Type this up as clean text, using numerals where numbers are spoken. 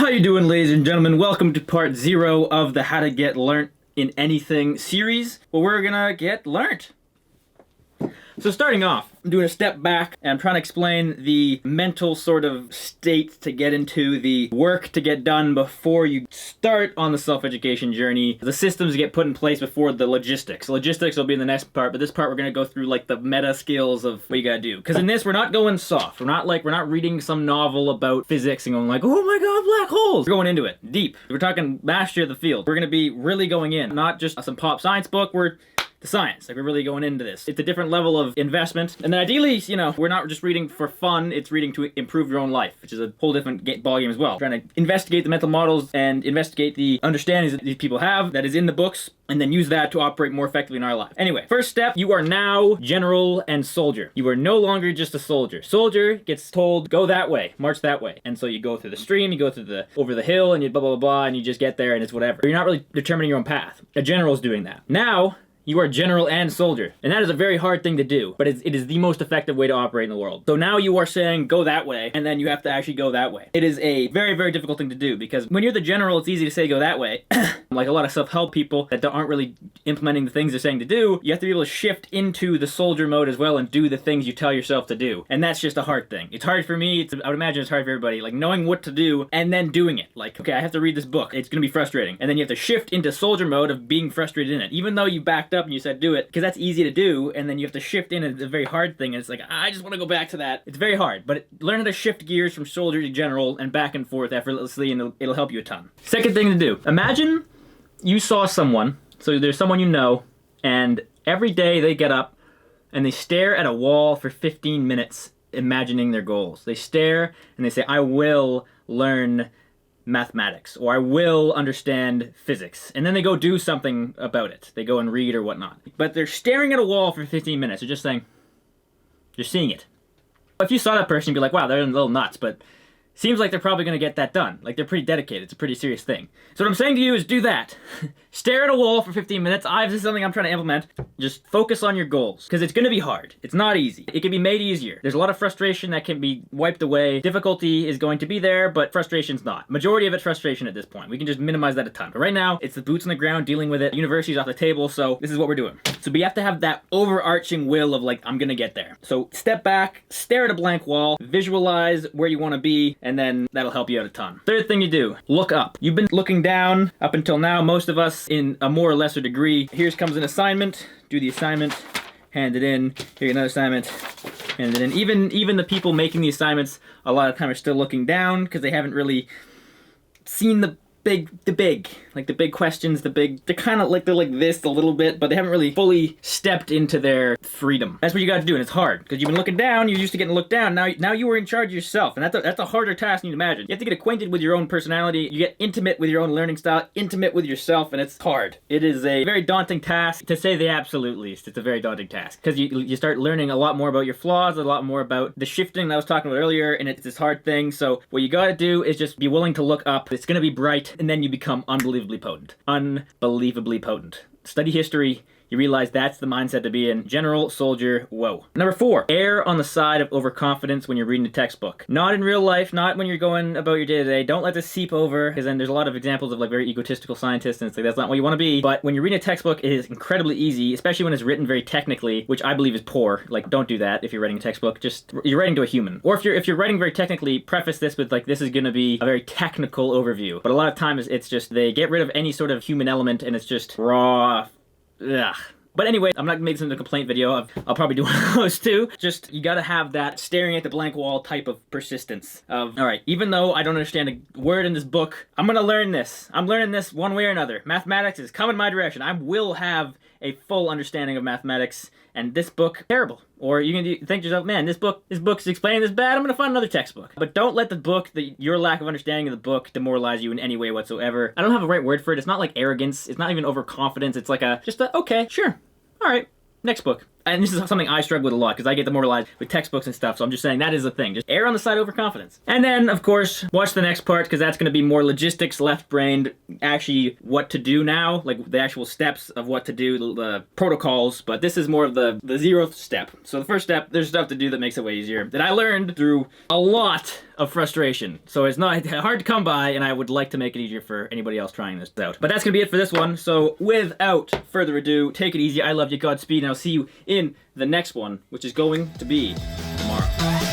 How you doing, ladies and gentlemen? Welcome to part 0 of the How to Get Learnt in Anything series, where we're gonna get learnt. So starting off, I'm doing a step back and I'm trying to explain the mental sort of state to get into, the work to get done before you start on the self-education journey, the systems get put in place before the logistics. Logistics will be in the next part, but this part we're gonna go through like the meta skills of what you gotta do. Because in this, we're not going soft. We're not reading some novel about physics and going like, oh my god, black holes. We're going into it, deep. We're talking mastery of the field. We're gonna be really going in, not just some pop science book. We're the science, like we're really going into this. It's a different level of investment, and then ideally, you know, we're not just reading for fun, it's reading to improve your own life, which is a whole different ballgame as well. Trying to investigate the mental models and investigate the understandings that these people have that is in the books, and then use that to operate more effectively in our life. Anyway, first step, you are now general and soldier. You are no longer just a soldier. Soldier gets told, go that way, march that way. And so you go through the stream, you go through over the hill, and you blah, blah, blah, blah, and you just get there, and it's whatever. You're not really determining your own path. A general's doing that. Now, you are general and soldier. And that is a very hard thing to do, but it is the most effective way to operate in the world. So now you are saying, go that way, and then you have to actually go that way. It is a very, very difficult thing to do, because when you're the general, it's easy to say go that way. Like a lot of self-help people that aren't really implementing the things they're saying to do, you have to be able to shift into the soldier mode as well and do the things you tell yourself to do. And that's just a hard thing. It's hard for me, I would imagine it's hard for everybody, like knowing what to do and then doing it. Like, okay, I have to read this book. It's gonna be frustrating. And then you have to shift into soldier mode of being frustrated in it. Even though you backed up and you said do it, because that's easy to do, and then you have to shift in, and it's a very hard thing, and it's like, I just want to go back to that. It's very hard, but learn how to shift gears from soldier to general and back and forth effortlessly, and it'll help you a ton. Second thing to do, imagine you saw someone, so there's someone you know, and every day they get up and they stare at a wall for 15 minutes imagining their goals. They stare and they say, I will learn mathematics, or I will understand physics. And then they go do something about it. They go and read or whatnot. But they're staring at a wall for 15 minutes. They're just saying, you're seeing it. If you saw that person, you'd be like, wow, they're a little nuts, but seems like they're probably gonna get that done. Like, they're pretty dedicated. It's a pretty serious thing. So what I'm saying to you is do that. Stare at a wall for 15 minutes. This is something I'm trying to implement. Just focus on your goals, because it's gonna be hard. It's not easy. It can be made easier. There's a lot of frustration that can be wiped away. Difficulty is going to be there, but frustration's not. Majority of it's frustration at this point. We can just minimize that a ton. But right now, it's the boots on the ground dealing with it. University's off the table, so this is what we're doing. So we have to have that overarching will of like, I'm gonna get there. So step back, stare at a blank wall, visualize where you wanna be, and then that'll help you out a ton. Third thing you do, look up. You've been looking down up until now, most of us in a more or lesser degree. Here comes an assignment, do the assignment, hand it in, here another assignment, hand it in. Even the people making the assignments a lot of time are still looking down because they haven't really seen the big questions, they're kind of like, they're like this a little bit, but they haven't really fully stepped into their freedom. That's what you got to do, and it's hard, because you've been looking down, you're used to getting looked down, now you are in charge of yourself, and that's a harder task than you'd imagine. You have to get acquainted with your own personality, you get intimate with your own learning style, intimate with yourself, and it's hard. It is a very daunting task, to say the absolute least. It's a very daunting task, because you start learning a lot more about your flaws, a lot more about the shifting that I was talking about earlier, and it's this hard thing, so what you got to do is just be willing to look up. It's going to be bright, and then you become unbelievably potent. Unbelievably potent. Study history, you realize that's the mindset to be in. General, soldier, whoa. Number 4, err on the side of overconfidence when you're reading a textbook. Not in real life, not when you're going about your day-to-day. Don't let this seep over, because then there's a lot of examples of like very egotistical scientists, and it's like, that's not what you want to be. But when you're reading a textbook, it is incredibly easy, especially when it's written very technically, which I believe is poor. Like, don't do that if you're writing a textbook. Just, you're writing to a human. Or if you're writing very technically, preface this with like, this is gonna be a very technical overview. But a lot of times it's just, they get rid of any sort of human element, and it's just raw, ugh. But anyway, I'm not gonna make this into a complaint video. I'll probably do one of those too. Just, you gotta have that staring at the blank wall type of persistence of, all right, even though I don't understand a word in this book, I'm gonna learn this. I'm learning this one way or another. Mathematics is coming my direction. I will have a full understanding of mathematics, and this book, terrible. Or you can think to yourself, man, this book's explaining this bad, I'm gonna find another textbook. But don't let the book, your lack of understanding of the book, demoralize you in any way whatsoever. I don't have a right word for it. It's not like arrogance. It's not even overconfidence. It's like okay, sure. All right, next book. and this is something I struggle with a lot because I get demoralized with textbooks and stuff, so I'm just saying that is a thing. Just err on the side of overconfidence. And then, of course, watch the next part because that's going to be more logistics, left-brained, actually what to do now, like the actual steps of what to do, the protocols, but this is more of the 0th step. So the first step, there's stuff to do that makes it way easier that I learned through a lot of frustration. So it's not hard to come by, and I would like to make it easier for anybody else trying this out. But that's going to be it for this one. So without further ado, take it easy. I love you. Godspeed. And I'll see you in the next one, which is going to be tomorrow.